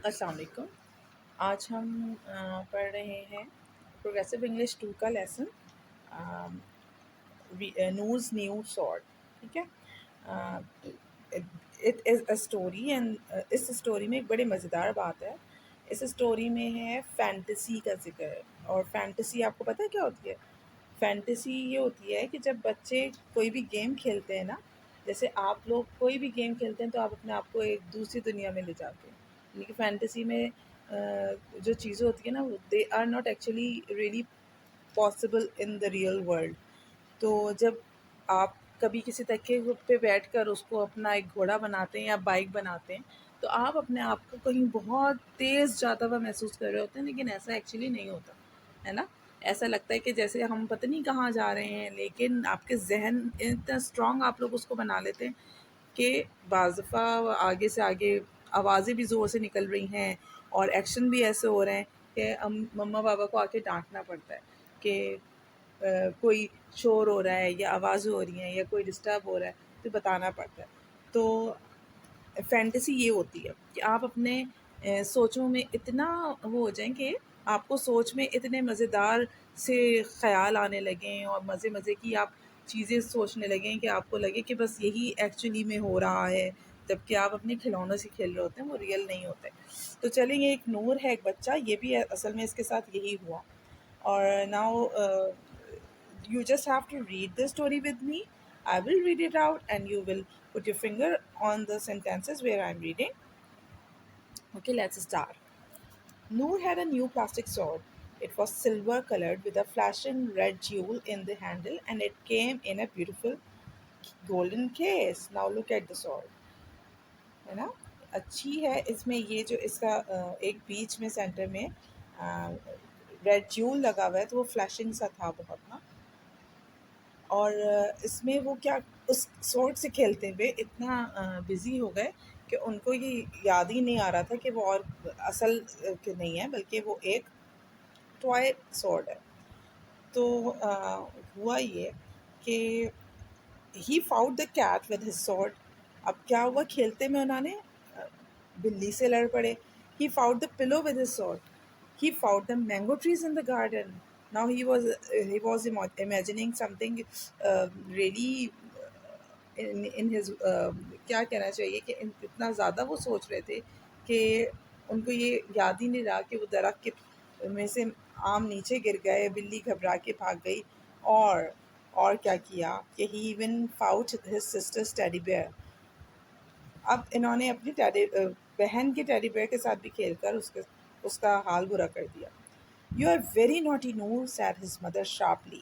السلام علیکم. آج ہم پڑھ رہے ہیں پروگریسو انگلش 2 کا لیسن نورز نیو سارٹ. ٹھیک ہے. It is a story and اس اسٹوری میں ایک بڑی مزیدار بات ہے. اس اسٹوری میں ہے فینٹیسی کا ذکر. اور فینٹیسی آپ کو پتہ ہے کیا ہوتی ہے؟ فینٹیسی یہ ہوتی ہے کہ جب بچے کوئی بھی گیم کھیلتے ہیں نا، جیسے آپ لوگ کوئی بھی گیم کھیلتے ہیں تو آپ اپنے آپ کو ایک دوسری دنیا میں لے جاتے ہیں. یعنی کہ فینٹیسی میں جو چیزیں ہوتی ہیں نا، they are not actually really possible in the real world. تو جب آپ کبھی کسی تکے پہ بیٹھ کر اس کو اپنا ایک گھوڑا بناتے ہیں یا بائک بناتے ہیں تو آپ اپنے آپ کو کہیں بہت تیز جاتا ہوا محسوس کر رہے ہوتے ہیں، لیکن ایسا ایکچولی نہیں ہوتا ہے نا. ایسا لگتا ہے کہ جیسے ہم پتہ نہیں کہاں جا رہے ہیں، لیکن آپ کے ذہن اتنا اسٹرانگ آپ لوگ اس کو بنا لیتے ہیں کہ بعض دفعہ آگے سے آگے آوازیں بھی زور سے نکل رہی ہیں اور ایکشن بھی ایسے ہو رہے ہیں کہ مما بابا کو آ کے ڈانٹنا پڑتا ہے کہ کوئی شور ہو رہا ہے یا آواز ہو رہی ہیں یا کوئی ڈسٹرب ہو رہا ہے تو بتانا پڑتا ہے. تو فینٹیسی یہ ہوتی ہے کہ آپ اپنے سوچوں میں اتنا وہ ہو جائیں کہ آپ کو سوچ میں اتنے مزیدار سے خیال آنے لگیں اور مزے مزے کی آپ چیزیں سوچنے لگیں کہ آپ کو لگے کہ بس یہی ایکچولی میں ہو رہا ہے، جب کہ آپ اپنے کھلونوں سے کھیل رہے ہوتے ہیں، وہ ریئل نہیں ہوتے. تو چلیں، یہ ایک نور ہے، ایک بچہ، یہ بھی اصل میں اس کے ساتھ یہی ہوا. اور now you just have to read the story with me. I will read it out and you will put your finger on the sentences where I'm reading. Okay, let's start. Noor had a new plastic sword. It was silver colored with a flashing red jewel in the handle and it came in a beautiful golden case. Now look at the sword. ہے نا، اچھی ہے. اس میں یہ جو اس کا ایک بیچ میں سینٹر میں ریڈ جیول لگا ہوا ہے تو وہ فلیشنگ سا تھا بہت نا. اور اس میں وہ کیا اس سورٹ سے کھیلتے ہوئے اتنا بزی ہو گئے کہ ان کو یہ یاد ہی نہیں آ رہا تھا کہ وہ اور اصل نہیں ہے بلکہ وہ ایک ٹوائے سورڈ ہے. تو ہوا یہ کہ he fought the cat with his sword. اب کیا ہوا، کھیلتے میں انہوں نے بلی سے لڑ پڑے. He fought the pillow with his sword. He found the mango trees in the garden. Now he was imagining something really in his کیا کہنا چاہیے کہ اتنا زیادہ وہ سوچ رہے تھے کہ ان کو یہ یاد ہی نہیں رہا کہ وہ درخت کے میں سے آم نیچے گر گئے، بلی گھبرا کے بھاگ گئی. اور کیا کیا کہ he even fought his sister's teddy bear. اب انہوں نے اپنی بہن کے ٹیڈی بیئر کے ساتھ بھی کھیل کر اس کا حال برا کر دیا. You are very naughty Noor said his mother sharply.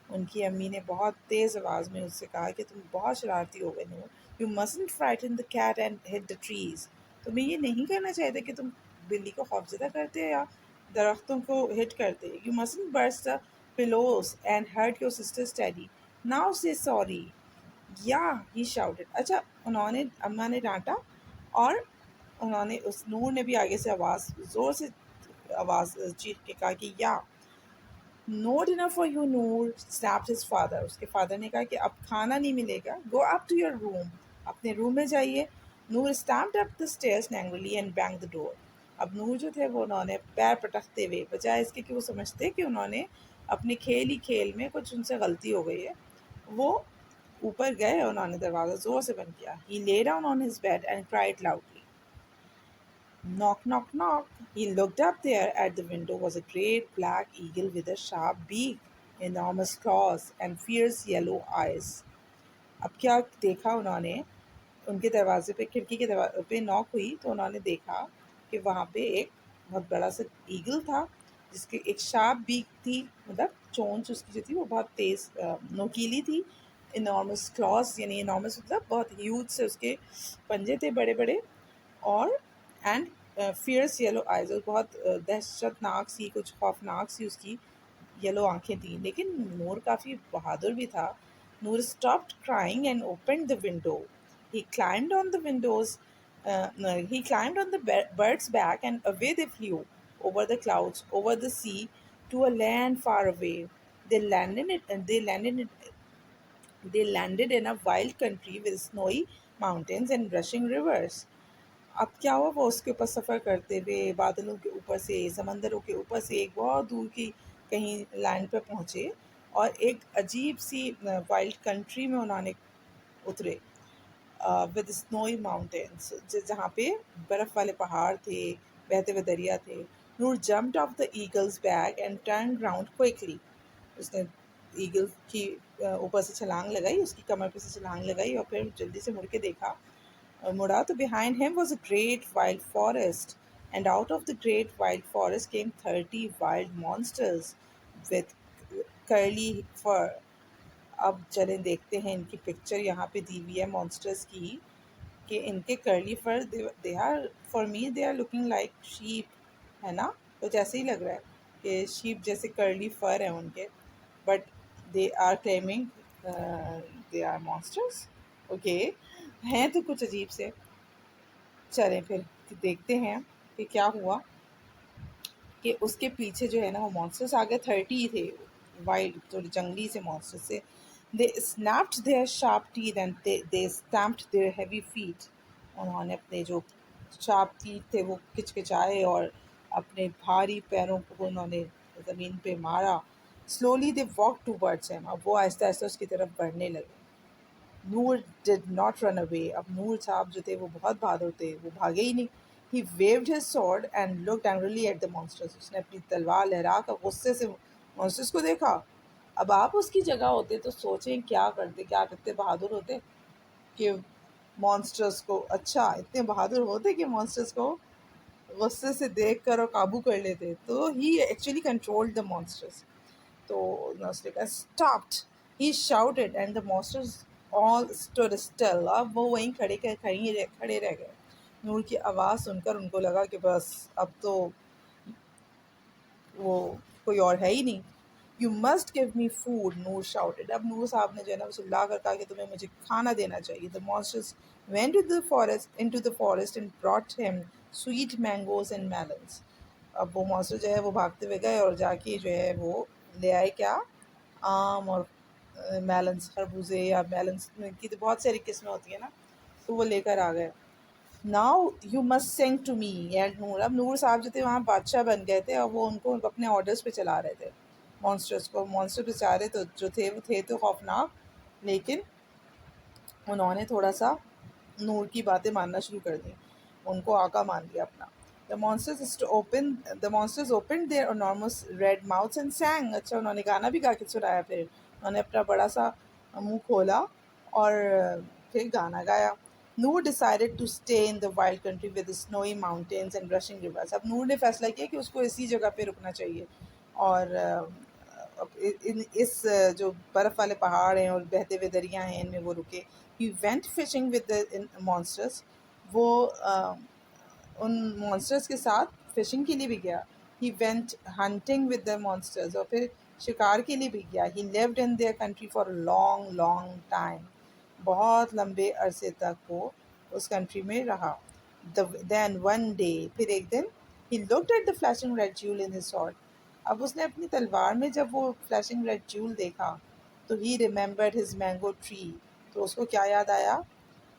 ان کی امی نے بہت تیز آواز میں اس سے کہا کہ تم بہت شرارتی ہو گئے Noor. You mustn't frighten the cat and hit the trees. تمہیں یہ نہیں کرنا چاہیے کہ تم بلی کو خوفزدہ کرتے یا درختوں کو ہٹ کرتے. You mustn't burst the pillows and hurt your sister's teddy. Now say sorry. یا ہی شاؤٹڈ. اچھا، انہوں نے اماں نے ڈانٹا اور انہوں نے اس نور نے بھی آگے سے زور سے آواز چیخ کے کہا کہ یا not enough for you Noor snapped his father. اس کے فادر نے کہا کہ اب کھانا نہیں ملے گا. گو اپ ٹو یور روم. اپنے روم میں جائیے. Noor stomped up the stairs angrily and bang the door. اب نور جو تھے وہ انہوں نے پیر پٹکتے ہوئے، بجائے اس کے کہ وہ سمجھتے کہ انہوں نے اپنے کھیل ہی کھیل میں کچھ ان سے غلطی ہو گئی ہے، وہ اوپر گئے اور انہوں نے دروازہ زور سے بند کیا. He lay down on his bed and cried loudly. Knock, knock, knock. He looked up. There at the window was a great black eagle with a sharp beak, enormous claws, and fierce yellow eyes. اب کیا دیکھا انہوں نے، ان کے دروازے پہ، کھڑکی کے دروازے پہ نوک ہوئی تو انہوں نے دیکھا کہ وہاں پہ ایک بہت بڑا سا ایگل تھا جس کی ایک شارپ بیک تھی، مطلب چونچ اس کی جو تھی وہ بہت تیز نوکیلی تھی. انارمس کلاس یعنی انارمس مطلب بہت ہیوج سے اس کے پنجے تھے بڑے بڑے. اور اینڈ فیئرس یلو آئیز، اور بہت دہشت ناک سی، کچھ خوفناک سی اس کی یلو آنکھیں تھیں. لیکن نور کافی بہادر بھی تھا. Noor stopped crying and opened the window. He climbed on the windows. He climbed on the bird's back and away they flew over the clouds, over the sea, to a land far away. They landed in a wild country with snowy mountains and rushing rivers. اب کیا ہوا، وہ اس کے اوپر سفر کرتے ہوئے بادلوں کے اوپر سے، سمندروں کے اوپر سے ایک بہت دور کی کہیں لینڈ پہ پہنچے، اور ایک عجیب سی وائلڈ کنٹری میں انہوں نے اترے، ود اسنوئی ماؤنٹینس، جہاں پہ برف والے پہاڑ تھے، بہتے ہوئے دریا تھے. Noor jumped off the eagle's back and turn round quickly. اس نے ایگل کی اوپر سے چھلانگ لگائی، اس کی کمر پہ سے چھلانگ لگائی، اور پھر جلدی سے مڑ کے دیکھا، مڑا تو behind him was a great wild forest, and out of the great wild forest came 30 wild monsters with curly fur. اب چلیں دیکھتے ہیں ان کی پکچر یہاں پہ دی ہوئی ہے مانسٹرز کی، کہ ان کے curly fur, they are for me they are looking like shape, ہے نا؟ کچھ ایسے ہی لگ رہا ہے کہ شیپ جیسے کرلی فر ہیں ان کے، but they are claiming they are monsters. Okay, ہیں تو کچھ عجیب سے. چلیں پھر دیکھتے ہیں کہ کیا ہوا، کہ اس کے پیچھے جو ہے نا وہ مانسٹرس آگے 30 تھے، وائلڈ تھوڑے جنگلی سے مانسٹرس تھے. دے snapped their sharp teeth and they stamped their heavy feet. انہوں نے اپنے جو شارپ teeth تھے وہ کچکچائے اور اپنے بھاری پیروں کو انہوں نے زمین پہ مارا. slowly they walked towards him. اب وہ آہستہ آہستہ اس کی طرف بڑھنے لگے. نور did not run away. اب نور صاحب جو تھے وہ بہت بہادر تھے، وہ بھاگے ہی نہیں. He waved his sword and looked angrily at the monsters. اس نے اپنی تلوار لہرا کر غصے سے مانسٹرس کو دیکھا. اب آپ اس کی جگہ ہوتے تو سوچیں کیا کرتے، کیا کتنے بہادر ہوتے کہ مانسٹرس کو، اچھا اتنے بہادر ہوتے کہ مانسٹرس کو غصے سے دیکھ کر اور قابو کر لیتے. تو ہی ایکچولی کنٹرول دا مانسٹرس. تو اس نے کہا stopped, he shouted and the monsters all stood still. اب وہ وہیں کھڑے رہ گئے. نور کی آواز سن کر ان کو لگا کہ بس اب تو وہ کوئی اور ہے ہی نہیں. You must give me food, Noor shouted. اب نور صاحب نے جو ہے نا اسے لا کر کہا کہ تمہیں مجھے کھانا دینا چاہیے. the monsters went into the forest and brought him sweet mangoes and melons. اب وہ monster جو ہے وہ بھاگتے ہوئے گئے اور جا کے جو ہے وہ لے آئے کیا، آم اور میلنس، خربوزے یا میلنس کی تو بہت ساری قسمیں ہوتی ہیں نا، تو وہ لے کر آ گئے. ناؤ یو مسٹ سنگ ٹو می اینڈ نور. اب نور صاحب جو تھے وہاں بادشاہ بن گئے تھے، اور وہ ان کو اپنے آرڈرس پہ چلا رہے تھے مانسٹرس کو. مانسٹر بیچارے تو جو تھے وہ تھے تو خوفناک، لیکن انہوں نے تھوڑا سا نور کی باتیں ماننا شروع کر دیں، ان کو آقا مان لیا اپنا. The monsters opened their enormous red mouths and sang. اچھا انہوں نے گانا بھی گا کے سنایا. پھر انہوں نے اپنا بڑا سا منہ کھولا اور پھر گانا گایا. نور decided to stay in the wild country with the snowy mountains and rushing rivers. اب نور نے فیصلہ کیا کہ اس کو اسی جگہ پہ رکنا چاہیے، اور اس جو برف والے پہاڑ ہیں اور بہتے ہوئے دریا ہیں ان میں وہ رکے. He went fishing with the monsters. وہ ان مانسٹرس کے ساتھ فشنگ کے لیے بھی گیا. He went hunting with the monsters. اور پھر شکار کے لیے بھی گیا. He lived in their country for a long long time. بہت لمبے عرصے تک وہ اس کنٹری میں رہا. Then one day، پھر ایک دن، he looked at the flashing red jewel in his sword. اب اس نے اپنی تلوار میں جب وہ flashing red jewel دیکھا تو he remembered his mango tree. تو اس کو کیا یاد آیا؟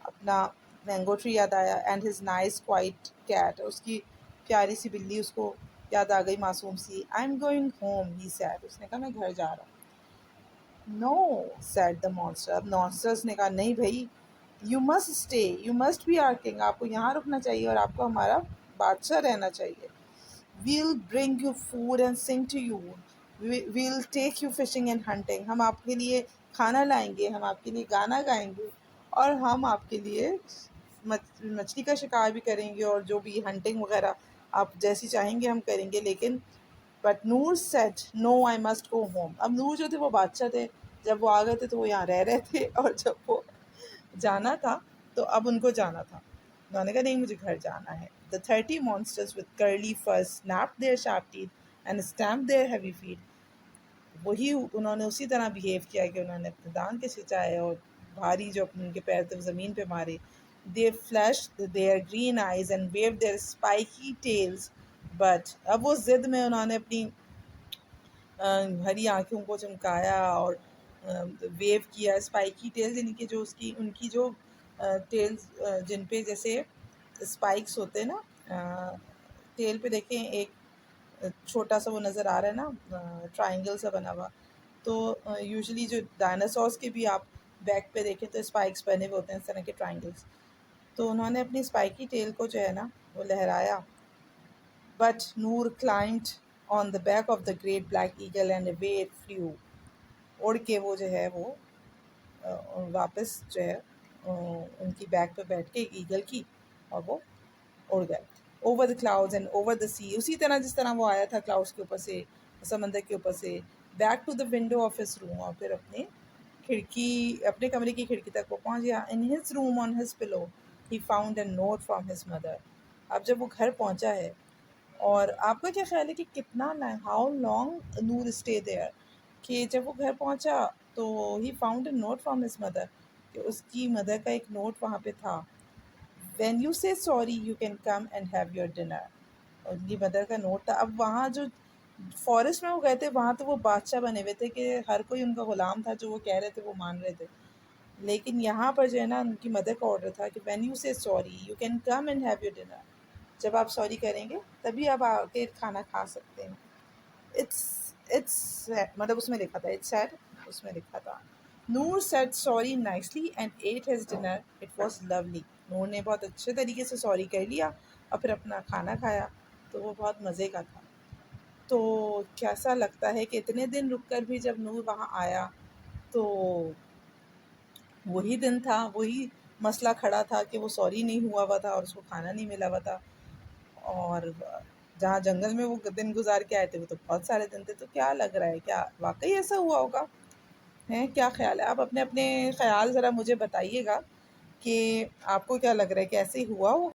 اپنا مینگو ٹری یاد آیا. And his nice quiet cat, اس کی پیاری سی بلی اس کو یاد آ گئی، معصوم سی. I am going home, he said. اس نے کہا میں گھر جا رہا ہوں. No said the monster. اب مانسٹرس نے کہا نہیں بھائی، you must stay, you must be our king. آپ کو یہاں رکنا چاہیے اور آپ کو ہمارا بادشاہ رہنا چاہیے. We'll bring you food and sing to you. We'll take you fishing and hunting. ہم آپ کے لیے کھانا لائیں گے، ہم آپ کے لیے گانا گائیں گے، اور ہم آپ کے لیے مچھلی کا شکار بھی کریں گے، اور جو بھی ہنٹنگ وغیرہ آپ جیسی چاہیں گے ہم کریں گے. لیکن but Noor said no, I must go home. اب نور جو تھے وہ بادشاہ تھے، جب وہ آ گئے تھے تو وہ یہاں رہ رہے تھے، اور جب وہ جانا تھا تو اب ان کو جانا تھا. انہوں نے کہا نہیں مجھے گھر جانا ہے. The 30 monsters with curly fur snapped their sharp teeth and stamped their heavy feet. وہی انہوں نے اسی طرح بیہیو کیا کہ انہوں نے اپنے دان کے کھچائے اور بھاری جو ان کے پیر تھے وہ زمین پہ مارے. They flashed their green eyes and waved their spiky tails. But اب وہ ضد میں انہوں نے اپنی ہری آنکھوں کو چمکایا اور ویو کیا. اسپائکی ٹیلز یعنی کہ جو ان کی جو ٹیلز جن پہ جیسے اسپائکس ہوتے ہیں نا ٹیل پہ، دیکھیں ایک چھوٹا سا وہ نظر آ رہا ہے نا ٹرائنگل سا بنا ہوا، تو یوزلی جو ڈائناسورس کے بھی آپ بیک پہ دیکھیں تو اسپائکس بنے ہوئے ہوتے ہیں اس طرح کے ٹرائنگلس. تو انہوں نے اپنی اسپائکی ٹیل کو جو ہے نا وہ لہرایا. But Noor climbed on the back of the great black eagle and away it flew. اڑ کے وہ جو ہے وہ واپس جو ہے ان کی بیک پہ بیٹھ کے ایگل کی، اور وہ اڑ گئے. Over the clouds and over the sea, اسی طرح جس طرح وہ آیا تھا کلاؤڈس کے اوپر سے، سمندر کے اوپر سے. Back to the window of his room, اور پھر اپنے کھڑکی، اپنے کمرے کی کھڑکی تک وہ پہنچ گیا. In his room on his pillow he found a note from his mother. اب جب وہ گھر پہنچا ہے، اور آپ کا کیا خیال ہے کہ کتنا how long Noor stay there, کہ جب وہ گھر پہنچا تو he found a note from his mother, کہ اس کی مدر کا ایک نوٹ وہاں پہ تھا. وین یو سے sorry you can come and have your dinner. اور ان کی مدر کا نوٹ تھا. اب وہاں جو فارسٹ میں وہ گئے تھے وہاں تو وہ بادشاہ بنے ہوئے تھے کہ ہر کوئی ان کا غلام تھا، جو وہ کہہ رہے تھے وہ مان رہے تھے. لیکن یہاں پر جو ہے نا ان کی مدر کا آرڈر تھا کہ وین یو سے sorry you can come and have your dinner. جب آپ سوری کریں گے تبھی آپ آ کے کھانا کھا سکتے ہیں. اٹس مطلب اس میں لکھا تھا اٹس سیڈ، اس میں لکھا تھا Noor said sorry nicely and ate his dinner it was lovely. Noor نے بہت اچھے طریقے سے سوری کر لیا اور پھر اپنا کھانا کھایا، تو وہ بہت مزے کا تھا. تو کیسا لگتا ہے کہ اتنے دن رک کر بھی جب نور وہاں آیا تو وہی دن تھا، وہی مسئلہ کھڑا تھا کہ وہ سوری نہیں ہوا ہوا تھا اور اس کو کھانا نہیں ملا ہوا تھا. اور جہاں جنگل میں وہ دن گزار کے آئے تھے وہ تو بہت سارے دن تھے. تو کیا لگ رہا ہے، کیا واقعی ایسا ہوا ہوگا؟ ہیں کیا خیال ہے؟ آپ اپنے اپنے خیال ذرا مجھے بتائیے گا کہ آپ کو کیا لگ رہا ہے کہ ایسے ہی ہوا ہوگا.